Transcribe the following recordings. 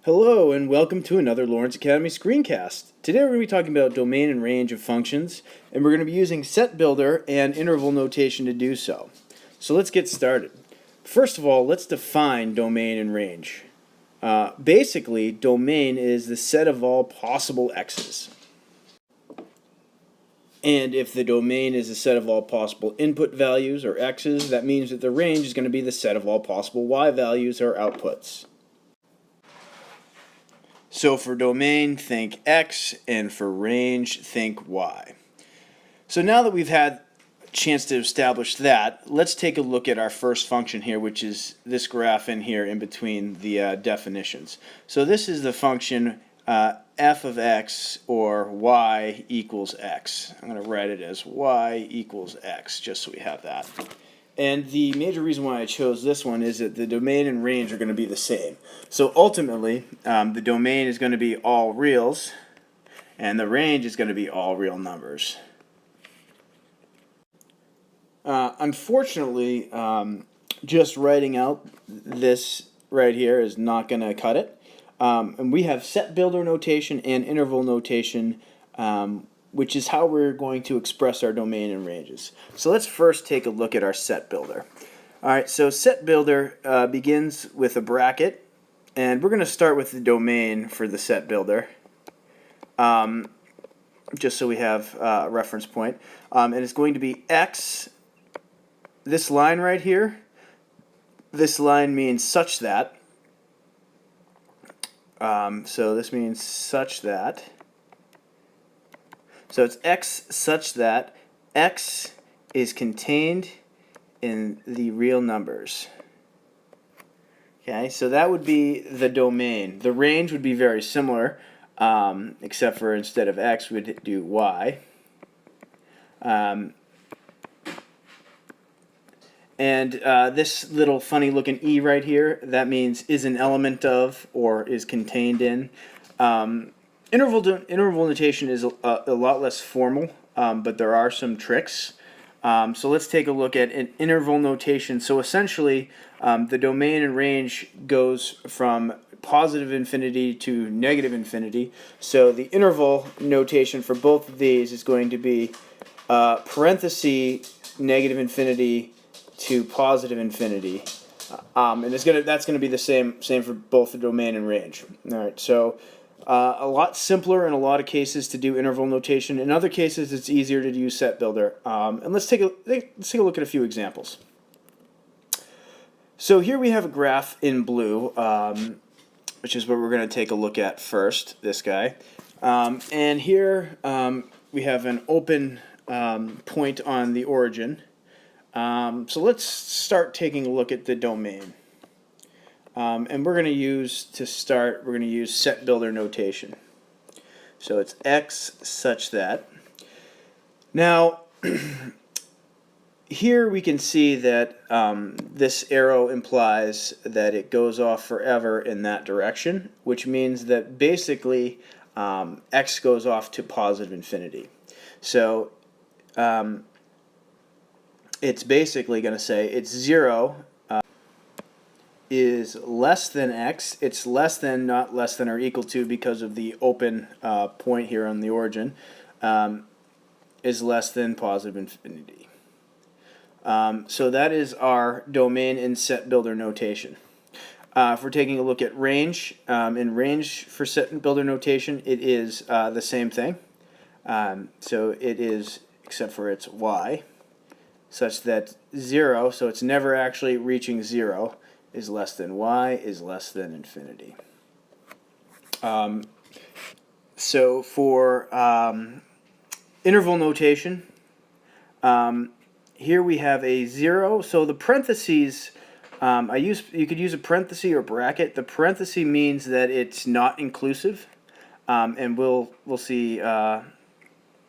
Hello and welcome to another Lawrence Academy screencast. Today we're going to be talking about domain and range of functions, and we're going to be using set builder and interval notation to do so. So let's get started. First of all, let's define domain and range. Basically, domain is the set of all possible x's. And if the domain is a set of all possible input values, or x's, that means that the range is going to be the set of all possible y values, or outputs. So for domain, think x, and for range, think y. So now that we've had a chance to establish that, let's take a look at our first function here, which is this graph in here in between the definitions. So this is the function f of x, or y equals x. I'm going to write it as y equals x, just so we have that. And the major reason why I chose this one is that the domain and range are going to be the same. So ultimately, the domain is going to be all reals, and the range is going to be all real numbers. Unfortunately, just writing out this right here is not going to cut it. And we have set builder notation and interval notation, which is how we're going to express our domain and ranges. So let's first take a look at our set builder. Alright, so set builder begins with a bracket, and we're going to start with the domain for the set builder, just so we have a reference point. And it's going to be x, this line right here. This line means such that. So this means such that. So it's x such that x is contained in the real numbers. Okay, so that would be the domain. The range would be very similar, except for instead of x, we'd do y. And this little funny looking e right here, that means is an element of or is contained in. Interval notation is a lot less formal, but there are some tricks. So let's take a look at an interval notation. So essentially, the domain and range goes from positive infinity to negative infinity. So the interval notation for both of these is going to be parenthesis negative infinity to positive infinity. And that's going to be the same for both the domain and range. All right, so a lot simpler in a lot of cases to do interval notation. In other cases, it's easier to use set builder. And let's take a look at a few examples. So here we have a graph in blue, which is what we're going to take a look at first, this guy. And here we have an open point on the origin. So let's start taking a look at the domain. And we're going to use, to start, we're going to use set builder notation. So it's x such that. Now, here we can see that this arrow implies that it goes off forever in that direction, which means that basically x goes off to positive infinity. So it's basically going to say it's 0 is less than x. It's less than, not less than or equal to, because of the open point here on the origin, is less than positive infinity. So that is our domain in set builder notation. If we're taking a look at range, in range for set builder notation, it is the same thing. So it is, except for it's y, such that 0, so it's never actually reaching 0, is less than y is less than infinity. So for interval notation, here we have a 0. So the parentheses, you could use a parenthesis or bracket. The parenthesis means that it's not inclusive, and we'll see an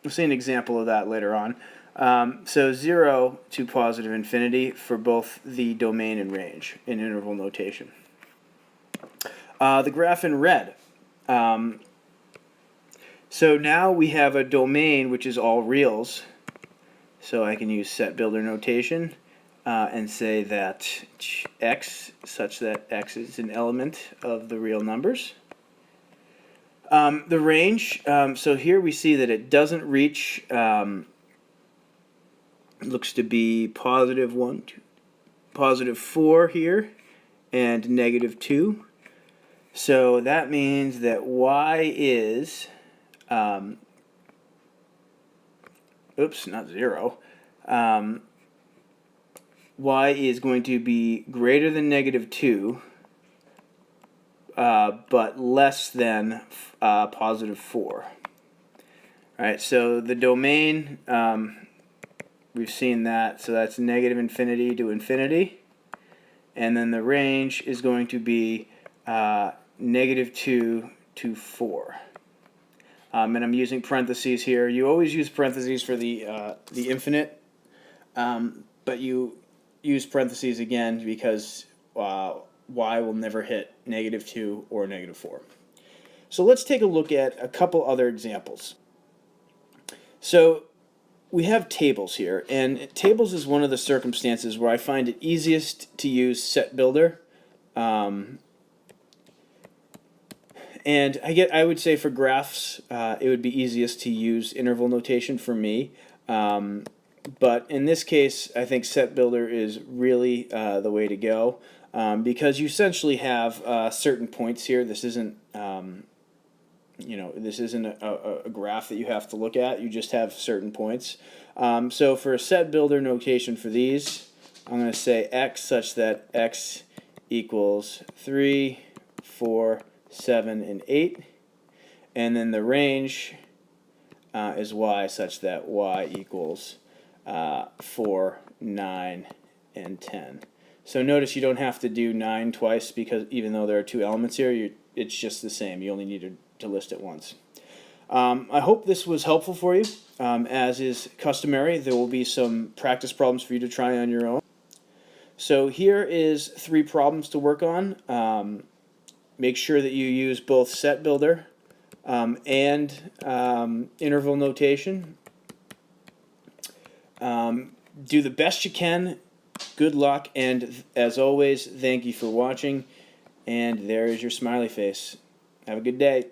example of that later on. So 0 to positive infinity for both the domain and range in interval notation. The graph in red. So now we have a domain which is all reals. So I can use set builder notation and say that x, such that x is an element of the real numbers. The range, so here we see that it doesn't reach, looks to be positive 1, 2, positive 4 here, and negative 2. So that means that y is, oops, not 0. Y is going to be greater than negative 2, but less than positive 4. All right, so the domain, we've seen that, so that's negative infinity to infinity. And then the range is going to be negative 2 to 4. And I'm using parentheses here. You always use parentheses for the infinite, but you use parentheses again because y will never hit negative 2 or negative 4. So let's take a look at a couple other examples. So we have tables here, and tables is one of the circumstances where I find it easiest to use set builder. And I would say for graphs, it would be easiest to use interval notation for me. But in this case, I think set builder is really the way to go, because you essentially have certain points here. This isn't this isn't a graph that you have to look at. You just have certain points. So for a set builder notation for these, I'm going to say x such that x equals 3, 4, 7, and 8. And then the range is y such that y equals 4, 9, and 10. So notice you don't have to do 9 twice, because even though there are 2 elements here, it's just the same. You only need to list it once. I hope this was helpful for you. As is customary, there will be some practice problems for you to try on your own. So here is 3 problems to work on. Make sure that you use both set builder and interval notation. Do the best you can. Good luck, and as always, thank you for watching. And there is your smiley face. Have a good day.